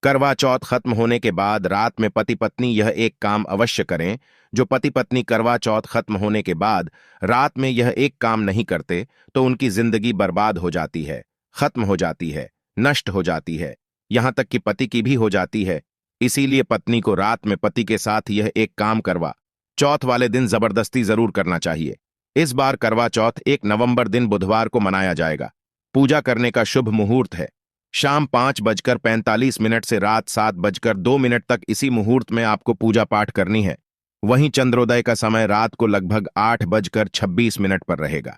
करवा चौथ खत्म होने के बाद रात में पति पत्नी यह एक काम अवश्य करें। जो पति पत्नी करवा चौथ खत्म होने के बाद रात में यह एक काम नहीं करते तो उनकी जिंदगी बर्बाद हो जाती है, खत्म हो जाती है, नष्ट हो जाती है, यहां तक कि पति की भी हो जाती है। इसीलिए पत्नी को रात में पति के साथ यह एक काम करवा चौथ वाले दिन जबरदस्ती जरूर करना चाहिए। इस बार करवा चौथ 1 नवंबर दिन बुधवार को मनाया जाएगा। पूजा करने का शुभ मुहूर्त है शाम 5:45 से रात 7:02 तक। इसी मुहूर्त में आपको पूजा पाठ करनी है। वहीं चंद्रोदय का समय रात को लगभग 8:26 पर रहेगा।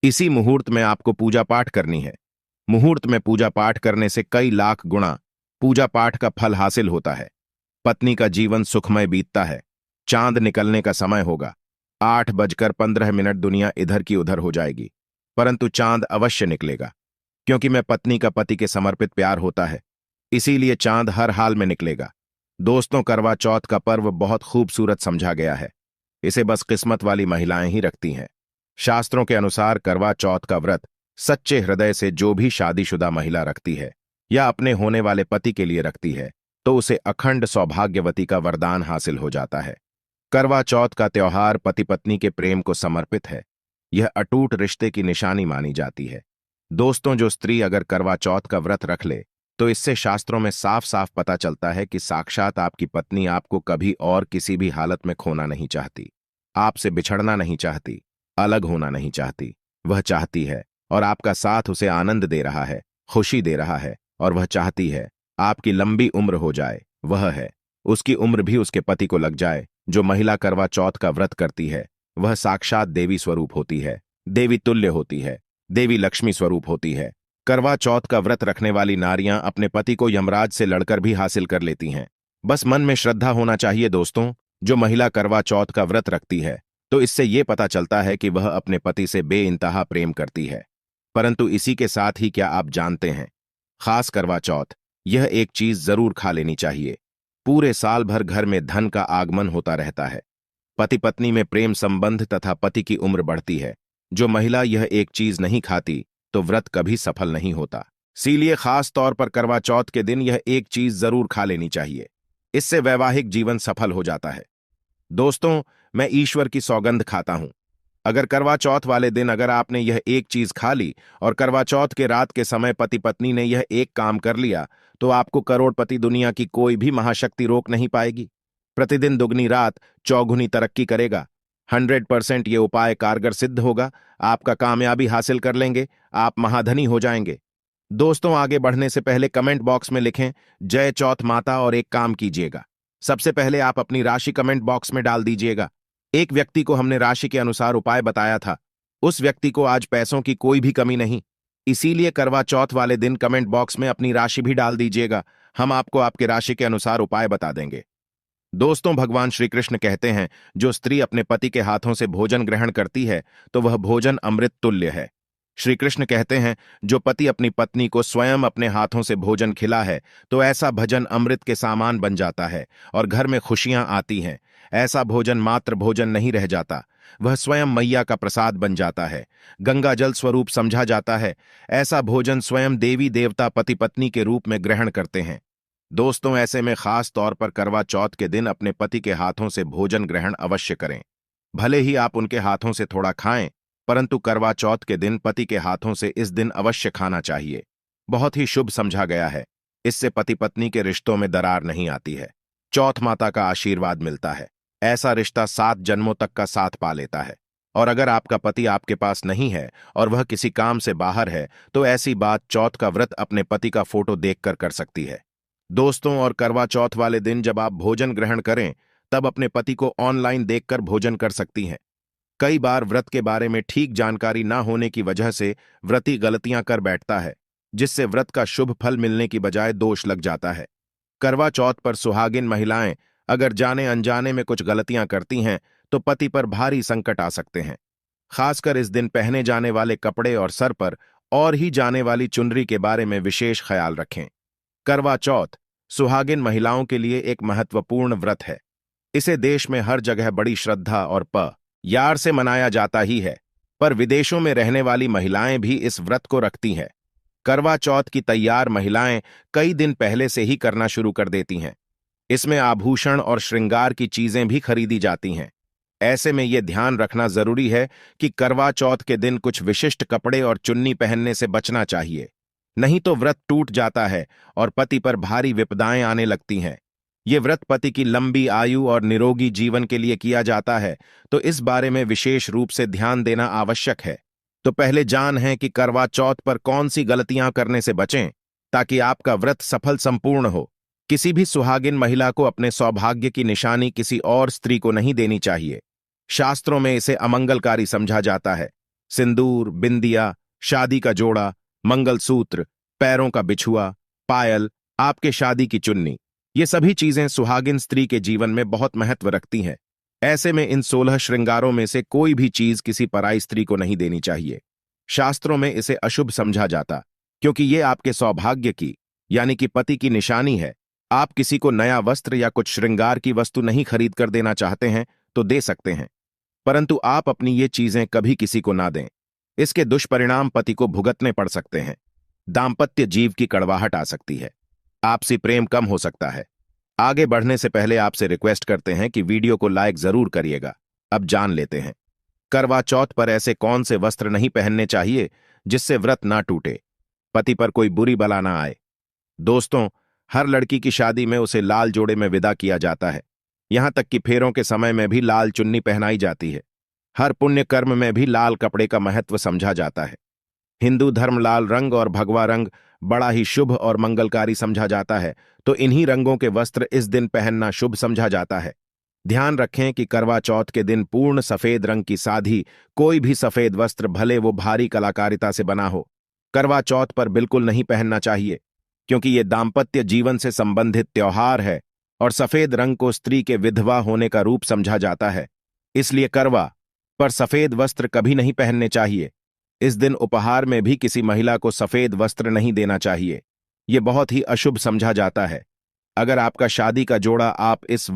इसी मुहूर्त में आपको पूजा पाठ करनी है। मुहूर्त में पूजा पाठ करने से कई लाख गुणा पूजा पाठ का फल हासिल होता है। पत्नी का जीवन सुखमय बीतता है। चांद निकलने का समय होगा 8:15 दुनिया इधर की उधर हो जाएगी, परंतु चांद अवश्य निकलेगा, क्योंकि मैं पत्नी का पति के समर्पित प्यार होता है, इसीलिए चांद हर हाल में निकलेगा। दोस्तों, करवा चौथ का पर्व बहुत खूबसूरत समझा गया है। इसे बस किस्मत वाली महिलाएं ही रखती हैं। शास्त्रों के अनुसार करवा चौथ का व्रत सच्चे हृदय से जो भी शादीशुदा महिला रखती है या अपने होने वाले पति के लिए रखती है तो उसे अखंड सौभाग्यवती का वरदान हासिल हो जाता है। करवा चौथ का त्योहार पति पत्नी के प्रेम को समर्पित है। यह अटूट रिश्ते की निशानी मानी जाती है। दोस्तों, जो स्त्री अगर करवा चौथ का व्रत रख ले तो इससे शास्त्रों में साफ साफ पता चलता है कि साक्षात आपकी पत्नी आपको कभी और किसी भी हालत में खोना नहीं चाहती, आपसे बिछड़ना नहीं चाहती, अलग होना नहीं चाहती। वह चाहती है और आपका साथ उसे आनंद दे रहा है, खुशी दे रहा है, और वह चाहती है आपकी लंबी उम्र हो जाए। वह है उसकी उम्र भी उसके पति को लग जाए। जो महिला करवा चौथ का व्रत करती है वह साक्षात देवी स्वरूप होती है, देवी तुल्य होती है, देवी लक्ष्मी स्वरूप होती है। करवा चौथ का व्रत रखने वाली नारियां अपने पति को यमराज से लड़कर भी हासिल कर लेती हैं। बस मन में श्रद्धा होना चाहिए। दोस्तों, जो महिला करवा चौथ का व्रत रखती है तो इससे यह पता चलता है कि वह अपने पति से बेइंतहा प्रेम करती है। परंतु इसी के साथ ही क्या आप जानते हैं, खास करवा चौथ यह एक चीज जरूर खा लेनी चाहिए। पूरे साल भर घर में धन का आगमन होता रहता है। पति पत्नी में प्रेम संबंध तथा पति की उम्र बढ़ती है। जो महिला यह एक चीज नहीं खाती तो व्रत कभी सफल नहीं होता। इसीलिए खास तौर पर करवा चौथ के दिन यह एक चीज जरूर खा लेनी चाहिए। इससे वैवाहिक जीवन सफल हो जाता है। दोस्तों, मैं ईश्वर की सौगंध खाता हूं, अगर करवा चौथ वाले दिन अगर आपने यह एक चीज खा ली और करवा चौथ के रात के समय पति पत्नी ने यह एक काम कर लिया तो आपको करोड़पति दुनिया की कोई भी महाशक्ति रोक नहीं पाएगी। प्रतिदिन दुगनी रात चौगुनी तरक्की करेगा। 100% ये उपाय कारगर सिद्ध होगा। आपका कामयाबी हासिल कर लेंगे, आप महाधनी हो जाएंगे। दोस्तों, आगे बढ़ने से पहले कमेंट बॉक्स में लिखें जय चौथ माता और एक काम कीजिएगा। सबसे पहले आप अपनी राशि कमेंट बॉक्स में डाल दीजिएगा। एक व्यक्ति को हमने राशि के अनुसार उपाय बताया था, उस व्यक्ति को आज पैसों की कोई भी कमी नहीं। इसीलिए करवा चौथ वाले दिन कमेंट बॉक्स में अपनी राशि भी डाल दीजिएगा। हम आपको आपके राशि के अनुसार उपाय बता देंगे। दोस्तों, भगवान श्री कृष्ण कहते हैं जो स्त्री अपने पति के हाथों से भोजन ग्रहण करती है तो वह भोजन अमृत तुल्य है। श्री कृष्ण कहते हैं जो पति अपनी पत्नी को स्वयं अपने हाथों से भोजन खिला है तो ऐसा भजन अमृत के सामान बन जाता है और घर में खुशियां आती हैं। ऐसा भोजन मात्र भोजन नहीं रह जाता, वह स्वयं मैया का प्रसाद बन जाता है, गंगा जल स्वरूप समझा जाता है। ऐसा भोजन स्वयं देवी देवता पति पत्नी के रूप में ग्रहण करते हैं। दोस्तों, ऐसे में खास तौर पर करवा चौथ के दिन अपने पति के हाथों से भोजन ग्रहण अवश्य करें। भले ही आप उनके हाथों से थोड़ा खाएं, परंतु करवा चौथ के दिन पति के हाथों से इस दिन अवश्य खाना चाहिए। बहुत ही शुभ समझा गया है। इससे पति पत्नी के रिश्तों में दरार नहीं आती है, चौथ माता का आशीर्वाद मिलता है। ऐसा रिश्ता 7 जन्मों तक का साथ पा लेता है। और अगर आपका पति आपके पास नहीं है और वह किसी काम से बाहर है तो ऐसी बात चौथ का व्रत अपने पति का फोटो देखकर कर सकती है। दोस्तों, और करवा चौथ वाले दिन जब आप भोजन ग्रहण करें तब अपने पति को ऑनलाइन देखकर भोजन कर सकती हैं। कई बार व्रत के बारे में ठीक जानकारी ना होने की वजह से व्रती गलतियां कर बैठता है, जिससे व्रत का शुभ फल मिलने की बजाय दोष लग जाता है। करवा चौथ पर सुहागिन महिलाएं अगर जाने अनजाने में कुछ गलतियां करती हैं तो पति पर भारी संकट आ सकते हैं। खासकर इस दिन पहने जाने वाले कपड़े और सर पर और ही जाने वाली चुनरी के बारे में विशेष ख्याल रखें। करवा चौथ सुहागिन महिलाओं के लिए एक महत्वपूर्ण व्रत है। इसे देश में हर जगह बड़ी श्रद्धा और यार से मनाया जाता ही है, पर विदेशों में रहने वाली महिलाएं भी इस व्रत को रखती हैं। करवा चौथ की तैयार महिलाएं कई दिन पहले से ही करना शुरू कर देती हैं। इसमें आभूषण और श्रृंगार की चीजें भी खरीदी जाती हैं। ऐसे में यह ध्यान रखना जरूरी है कि करवा चौथ के दिन कुछ विशिष्ट कपड़े और चुन्नी पहनने से बचना चाहिए, नहीं तो व्रत टूट जाता है और पति पर भारी विपदाएं आने लगती हैं। ये व्रत पति की लंबी आयु और निरोगी जीवन के लिए किया जाता है, तो इस बारे में विशेष रूप से ध्यान देना आवश्यक है। तो पहले जान है कि करवा चौथ पर कौन सी गलतियां करने से बचें ताकि आपका व्रत सफल संपूर्ण हो। किसी भी सुहागिन महिला को अपने सौभाग्य की निशानी किसी और स्त्री को नहीं देनी चाहिए। शास्त्रों में इसे अमंगलकारी समझा जाता है। सिंदूर, बिंदिया, शादी का जोड़ा, मंगलसूत्र, पैरों का बिछुआ, पायल, आपके शादी की चुन्नी, ये सभी चीजें सुहागिन स्त्री के जीवन में बहुत महत्व रखती हैं। ऐसे में इन 16 श्रृंगारों में से कोई भी चीज किसी पराई स्त्री को नहीं देनी चाहिए। शास्त्रों में इसे अशुभ समझा जाता, क्योंकि ये आपके सौभाग्य की यानी कि पति की निशानी है। आप किसी को नया वस्त्र या कुछ श्रृंगार की वस्तु नहीं खरीद कर देना चाहते हैं तो दे सकते हैं, परंतु आप अपनी ये चीजें कभी किसी को ना दें। इसके दुष्परिणाम पति को भुगतने पड़ सकते हैं। दाम्पत्य जीव की कड़वाहट आ सकती है, आपसी प्रेम कम हो सकता है। आगे बढ़ने से पहले आपसे रिक्वेस्ट करते हैं कि वीडियो को लाइक जरूर करिएगा। अब जान लेते हैं करवा चौथ पर ऐसे कौन से वस्त्र नहीं पहनने चाहिए जिससे व्रत ना टूटे, पति पर कोई बुरी बला ना आए। दोस्तों, हर लड़की की शादी में उसे लाल जोड़े में विदा किया जाता है। यहां तक कि फेरों के समय में भी लाल चुन्नी पहनाई जाती है। हर पुण्य कर्म में भी लाल कपड़े का महत्व समझा जाता है। हिंदू धर्म लाल रंग और भगवा रंग बड़ा ही शुभ और मंगलकारी समझा जाता है, तो इन्हीं रंगों के वस्त्र इस दिन पहनना शुभ समझा जाता है। ध्यान रखें कि करवा चौथ के दिन पूर्ण सफेद रंग की साधी कोई भी सफेद वस्त्र, भले वो भारी कलाकारिता से बना हो, करवा चौथ पर बिल्कुल नहीं पहनना चाहिए, क्योंकि ये दाम्पत्य जीवन से संबंधित त्योहार है और सफेद रंग को स्त्री के विधवा होने का रूप समझा जाता है। इसलिए करवा पर सफेद वस्त्र कभी नहीं पहनने चाहिए। इस दिन उपहार में भी किसी महिला को सफेद वस्त्र नहीं देना चाहिए, ये बहुत ही अशुभ समझा जाता है। अगर आपका शादी का जोड़ा आप इस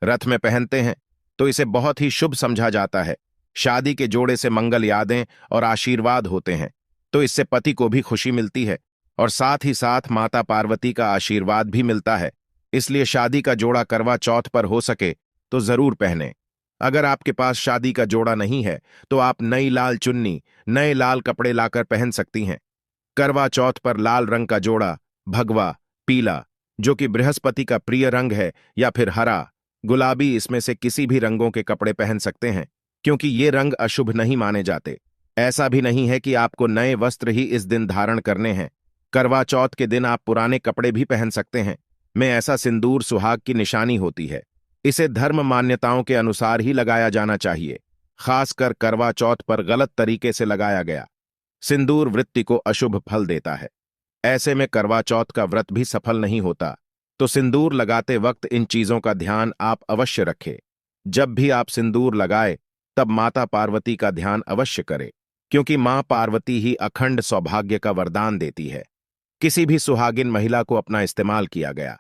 रथ में पहनते हैं तो इसे बहुत ही शुभ समझा जाता है। शादी के जोड़े से मंगल यादें और आशीर्वाद होते हैं, तो इससे पति को भी खुशी मिलती है और साथ ही साथ माता पार्वती का आशीर्वाद भी मिलता है। इसलिए शादी का जोड़ा करवा चौथ पर हो सके तो जरूर पहने। अगर आपके पास शादी का जोड़ा नहीं है तो आप नई लाल चुन्नी, नए लाल कपड़े लाकर पहन सकती हैं। करवा चौथ पर लाल रंग का जोड़ा, भगवा, पीला जो कि बृहस्पति का प्रिय रंग है, या फिर हरा, गुलाबी, इसमें से किसी भी रंगों के कपड़े पहन सकते हैं, क्योंकि ये रंग अशुभ नहीं माने जाते। ऐसा भी नहीं है कि आपको नए वस्त्र ही इस दिन धारण करने हैं। करवा चौथ के दिन आप पुराने कपड़े भी पहन सकते हैं। में ऐसा सिंदूर सुहाग की निशानी होती है। इसे धर्म मान्यताओं के अनुसार ही लगाया जाना चाहिए। खासकर करवा चौथ पर गलत तरीके से लगाया गया सिंदूर वृत्ति को अशुभ फल देता है। ऐसे में करवा चौथ का व्रत भी सफल नहीं होता। तो सिंदूर लगाते वक्त इन चीजों का ध्यान आप अवश्य रखें। जब भी आप सिंदूर लगाए तब माता पार्वती का ध्यान अवश्य करें, क्योंकि मां पार्वती ही अखंड सौभाग्य का वरदान देती है। किसी भी सुहागिन महिला को अपना इस्तेमाल किया गया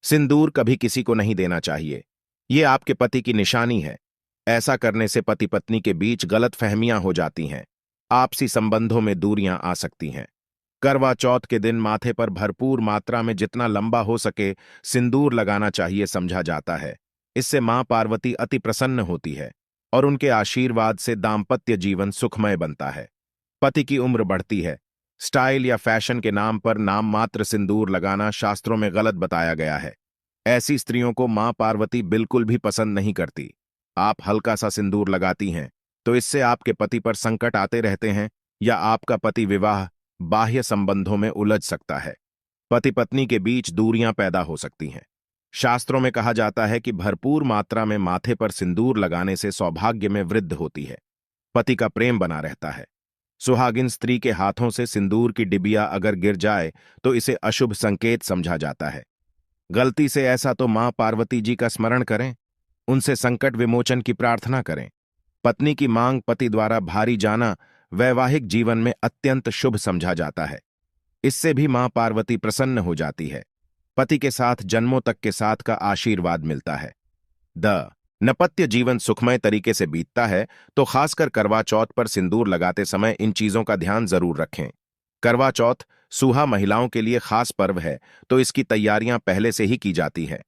सिंदूर कभी किसी को नहीं देना चाहिए। ये आपके पति की निशानी है। ऐसा करने से पति पत्नी के बीच गलत फहमियां हो जाती हैं, आपसी संबंधों में दूरियां आ सकती हैं। करवा चौथ के दिन माथे पर भरपूर मात्रा में जितना लंबा हो सके सिंदूर लगाना चाहिए समझा जाता है। इससे मां पार्वती अति प्रसन्न होती है और उनके आशीर्वाद से दाम्पत्य जीवन सुखमय बनता है। पति की उम्र बढ़ती है। स्टाइल या फैशन के नाम पर नाम मात्र सिंदूर लगाना शास्त्रों में गलत बताया गया है। ऐसी स्त्रियों को मां पार्वती बिल्कुल भी पसंद नहीं करती। आप हल्का सा सिंदूर लगाती हैं तो इससे आपके पति पर संकट आते रहते हैं, या आपका पति विवाह बाह्य संबंधों में उलझ सकता है। पति पत्नी के बीच दूरियां पैदा हो सकती हैं। शास्त्रों में कहा जाता है कि भरपूर मात्रा में माथे पर सिंदूर लगाने से सौभाग्य में वृद्धि होती है, पति का प्रेम बना रहता है। सुहागिन स्त्री के हाथों से सिंदूर की डिबिया अगर गिर जाए तो इसे अशुभ संकेत समझा जाता है। गलती से ऐसा तो मां पार्वती जी का स्मरण करें, उनसे संकट विमोचन की प्रार्थना करें। पत्नी की मांग पति द्वारा भारी जाना वैवाहिक जीवन में अत्यंत शुभ समझा जाता है। इससे भी मां पार्वती प्रसन्न हो जाती है। पति के साथ जन्मों तक के साथ का आशीर्वाद मिलता है। दाम्पत्य जीवन सुखमय तरीके से बीतता है, तो खासकर करवा चौथ पर सिंदूर लगाते समय इन चीजों का ध्यान जरूर रखें। करवा चौथ सूहा महिलाओं के लिए खास पर्व है, तो इसकी तैयारियां पहले से ही की जाती है।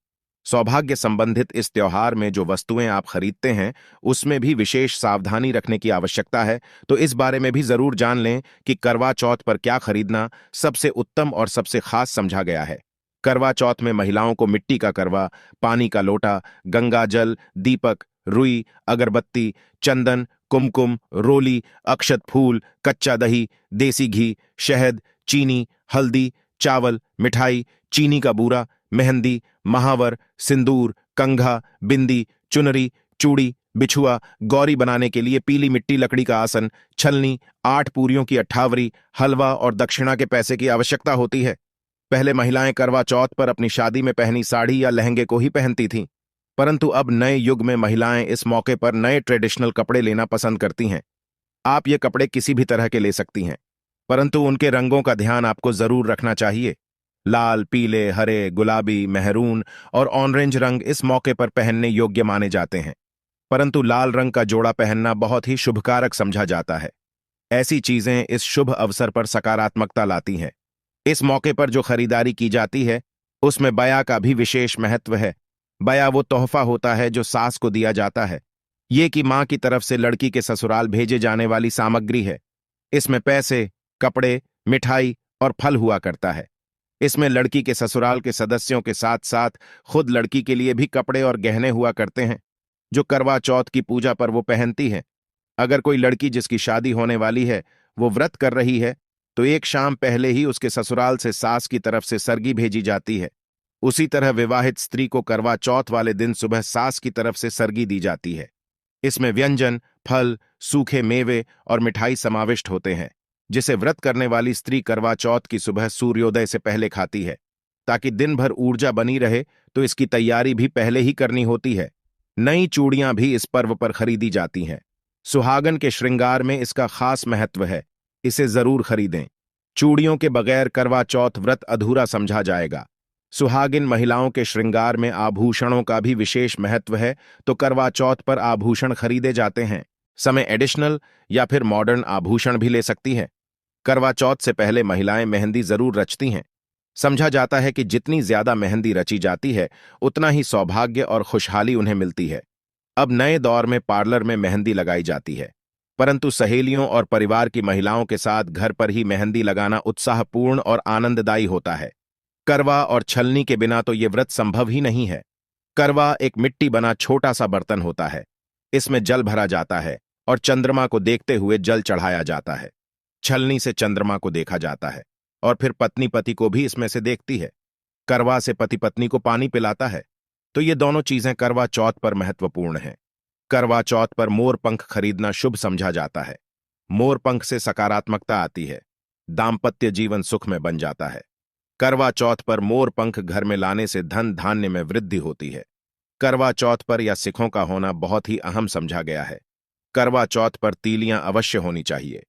सौभाग्य संबंधित इस त्योहार में जो वस्तुएं आप खरीदते हैं, उसमें भी विशेष सावधानी रखने की आवश्यकता है, तो इस बारे में भी जरूर जान लें कि करवा चौथ पर क्या खरीदना सबसे उत्तम और सबसे खास समझा गया है। करवा चौथ में महिलाओं को मिट्टी का करवा, पानी का लोटा, गंगा जल, दीपक, रुई, अगरबत्ती, चंदन, कुमकुम, रोली, अक्षत फूल, कच्चा दही, देसी घी, शहद, चीनी, हल्दी, चावल, मिठाई, चीनी का बूरा, मेहंदी, महावर, सिंदूर, कंघा, बिंदी, चुनरी, चूड़ी, बिछुआ, गौरी बनाने के लिए पीली मिट्टी, लकड़ी का आसन, छलनी, 8 पूरियों की अट्ठावरी, हलवा और दक्षिणा के पैसे की आवश्यकता होती है। पहले महिलाएं करवा चौथ पर अपनी शादी में पहनी साड़ी या लहंगे को ही पहनती थीं, परंतु अब नए युग में महिलाएं इस मौके पर नए ट्रेडिशनल कपड़े लेना पसंद करती हैं। आप ये कपड़े किसी भी तरह के ले सकती हैं, परंतु उनके रंगों का ध्यान आपको जरूर रखना चाहिए। लाल, पीले, हरे, गुलाबी, मेहरून और ऑरेंज रंग इस मौके पर पहनने योग्य माने जाते हैं, परंतु लाल रंग का जोड़ा पहनना बहुत ही शुभकारक समझा जाता है। ऐसी चीजें इस शुभ अवसर पर सकारात्मकता लाती हैं। इस मौके पर जो खरीदारी की जाती है, उसमें बया का भी विशेष महत्व है। बया वो तोहफा होता है जो सास को दिया जाता है। ये कि मां की तरफ से लड़की के ससुराल भेजे जाने वाली सामग्री है। इसमें पैसे, कपड़े, मिठाई और फल हुआ करता है। इसमें लड़की के ससुराल के सदस्यों के साथ साथ खुद लड़की के लिए भी कपड़े और गहने हुआ करते हैं, जो करवा चौथ की पूजा पर वो पहनती है। अगर कोई लड़की जिसकी शादी होने वाली है वो व्रत कर रही है, तो एक शाम पहले ही उसके ससुराल से सास की तरफ से सरगी भेजी जाती है। उसी तरह विवाहित स्त्री को करवा चौथ वाले दिन सुबह सास की तरफ से सरगी दी जाती है। इसमें व्यंजन, फल, सूखे मेवे और मिठाई समाविष्ट होते हैं, जिसे व्रत करने वाली स्त्री करवा चौथ की सुबह सूर्योदय से पहले खाती है। ताकि दिन भर ऊर्जा बनी रहे, तो इसकी तैयारी भी पहले ही करनी होती है। नई चूड़ियां भी इस पर्व पर खरीदी जाती हैं। सुहागन के श्रृंगार में इसका खास महत्व है, इसे जरूर खरीदें। चूड़ियों के बगैर करवा चौथ व्रत अधूरा समझा जाएगा। सुहागिन महिलाओं के श्रृंगार में आभूषणों का भी विशेष महत्व है, तो करवा चौथ पर आभूषण खरीदे जाते हैं। समय एडिशनल या फिर मॉडर्न आभूषण भी ले सकती हैं। करवा चौथ से पहले महिलाएं मेहंदी जरूर रचती हैं। समझा जाता है कि जितनी ज्यादा मेहंदी रची जाती है, उतना ही सौभाग्य और खुशहाली उन्हें मिलती है। अब नए दौर में पार्लर में मेहंदी लगाई जाती है, परंतु सहेलियों और परिवार की महिलाओं के साथ घर पर ही मेहंदी लगाना उत्साहपूर्ण और आनंददायी होता है। करवा और छलनी के बिना तो ये व्रत संभव ही नहीं है। करवा एक मिट्टी बना छोटा सा बर्तन होता है। इसमें जल भरा जाता है और चंद्रमा को देखते हुए जल चढ़ाया जाता है। छलनी से चंद्रमा को देखा जाता है और फिर पत्नी पति को भी इसमें से देखती है। करवा से पति पत्नी को पानी पिलाता है। तो ये दोनों चीजें करवा चौथ पर महत्वपूर्ण हैं। करवा चौथ पर मोर पंख खरीदना शुभ समझा जाता है। मोर पंख से सकारात्मकता आती है, दाम्पत्य जीवन सुख में बन जाता है। करवा चौथ पर मोर पंख घर में लाने से धन धान्य में वृद्धि होती है। करवा चौथ पर या सिखों का होना बहुत ही अहम समझा गया है। करवा चौथ पर तीलियां अवश्य होनी चाहिए।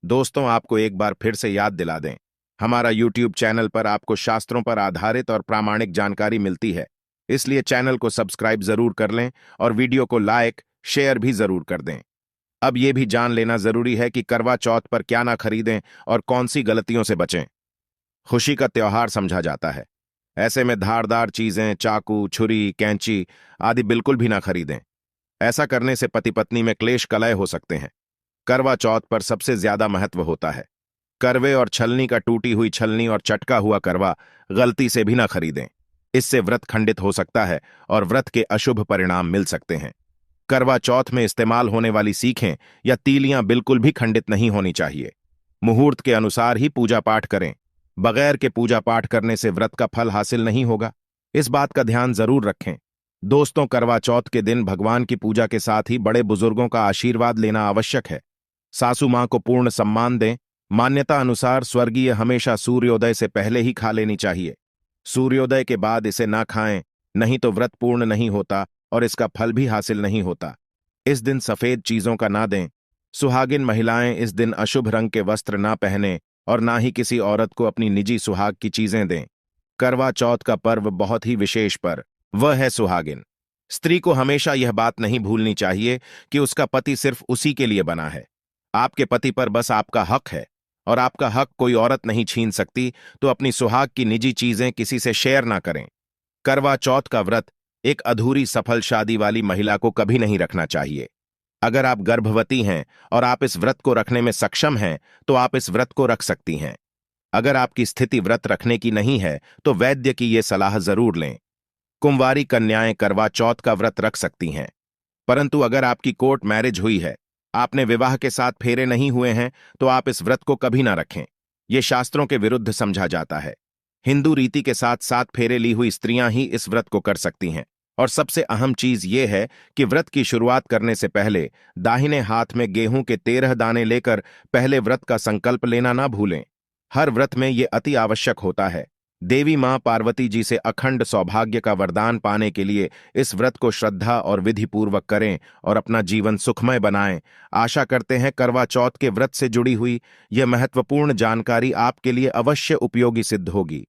दोस्तों, आपको एक बार फिर से याद दिला दें, हमारा YouTube चैनल पर आपको शास्त्रों पर आधारित और प्रामाणिक जानकारी मिलती है, इसलिए चैनल को सब्सक्राइब जरूर कर लें और वीडियो को लाइक, शेयर भी जरूर कर दें। अब यह भी जान लेना जरूरी है कि करवा चौथ पर क्या ना खरीदें और कौन सी गलतियों से बचें। खुशी का त्योहार समझा जाता है, ऐसे में धारदार चीजें, चाकू, छुरी, कैंची आदि बिल्कुल भी ना खरीदें। ऐसा करने से पति पत्नी में क्लेश कलह हो सकते हैं। करवा चौथ पर सबसे ज्यादा महत्व होता है। करवे और छलनी का टूटी हुई छलनी और चटका हुआ करवा गलती से भी ना खरीदें। इससे व्रत खंडित हो सकता है और व्रत के अशुभ परिणाम मिल सकते हैं। करवा चौथ में इस्तेमाल होने वाली सीखें या तीलियां बिल्कुल भी खंडित नहीं होनी चाहिए। मुहूर्त के अनुसार ही पूजा पाठ करें। बगैर के पूजा पाठ करने से व्रत का फल हासिल नहीं होगा। इस बात का ध्यान जरूर रखें। दोस्तों, करवा चौथ के दिन भगवान की पूजा के साथ ही बड़े बुजुर्गों का आशीर्वाद लेना आवश्यक है। सासू मां को पूर्ण सम्मान दें। मान्यता अनुसार स्वर्गीय हमेशा सूर्योदय से पहले ही खा लेनी चाहिए। सूर्योदय के बाद इसे ना खाएं, नहीं तो व्रत पूर्ण नहीं होता और इसका फल भी हासिल नहीं होता। इस दिन सफेद चीजों का ना दें। सुहागिन महिलाएं इस दिन अशुभ रंग के वस्त्र ना पहने और ना ही किसी औरत को अपनी निजी सुहाग की चीजें दें। करवा चौथ का पर्व बहुत ही विशेष पर वह है सुहागिन। स्त्री को हमेशा यह बात नहीं भूलनी चाहिए कि उसका पति सिर्फ उसी के लिए बना है। आपके पति पर बस आपका हक है। और आपका हक कोई औरत नहीं छीन सकती, तो अपनी सुहाग की निजी चीजें किसी से शेयर ना करें। करवा चौथ का व्रत एक अधूरी सफल शादी वाली महिला को कभी नहीं रखना चाहिए। अगर आप गर्भवती हैं और आप इस व्रत को रखने में सक्षम हैं, तो आप इस व्रत को रख सकती हैं। अगर आपकी स्थिति व्रत रखने की नहीं है, तो वैद्य की ये सलाह जरूर लें। कुंवारी कन्याएं करवा चौथ का व्रत रख सकती हैं, परंतु अगर आपकी कोर्ट मैरिज हुई है, आपने विवाह के साथ फेरे नहीं हुए हैं, तो आप इस व्रत को कभी ना रखें। ये शास्त्रों के विरुद्ध समझा जाता है। हिंदू रीति के साथ 7 फेरे ली हुई स्त्रियां ही इस व्रत को कर सकती हैं। और सबसे अहम चीज ये है कि व्रत की शुरुआत करने से पहले दाहिने हाथ में गेहूं के 13 दाने लेकर पहले व्रत का संकल्प लेना ना भूलें। हर व्रत में ये अति आवश्यक होता है। देवी मां पार्वती जी से अखंड सौभाग्य का वरदान पाने के लिए इस व्रत को श्रद्धा और विधि पूर्वक करें और अपना जीवन सुखमय बनाएं। आशा करते हैं करवा चौथ के व्रत से जुड़ी हुई यह महत्वपूर्ण जानकारी आपके लिए अवश्य उपयोगी सिद्ध होगी।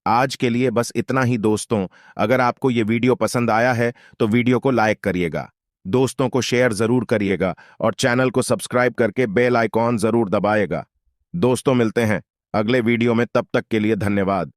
आज के लिए बस इतना ही दोस्तों। अगर आपको ये वीडियो पसंद आया है तो वीडियो को लाइक करिएगा, दोस्तों को शेयर जरूर करिएगा और चैनल को सब्सक्राइब करके बेल आइकॉन जरूर दबाएगा। दोस्तों, मिलते हैं अगले वीडियो में, तब तक के लिए धन्यवाद।